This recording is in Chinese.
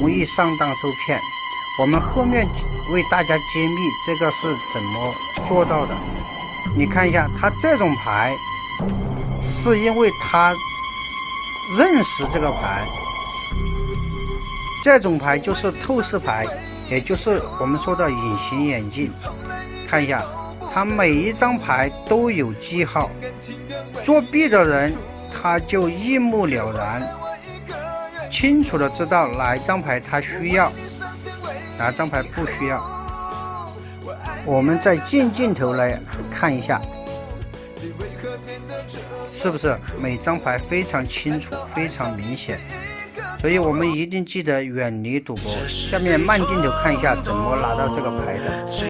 容易上当受骗。我们后面为大家揭秘这个是怎么做到的。你看一下，他这种牌是因为他认识这个牌，这种牌就是透视牌，也就是我们说的隐形眼镜。看一下，他每一张牌都有记号，作弊的人他就一目了然，清楚的知道哪一张牌他需要，哪张牌不需要。我们再近镜头来看一下，是不是每张牌非常清楚，非常明显？所以我们一定记得远离赌博。下面慢镜头看一下怎么拿到这个牌的。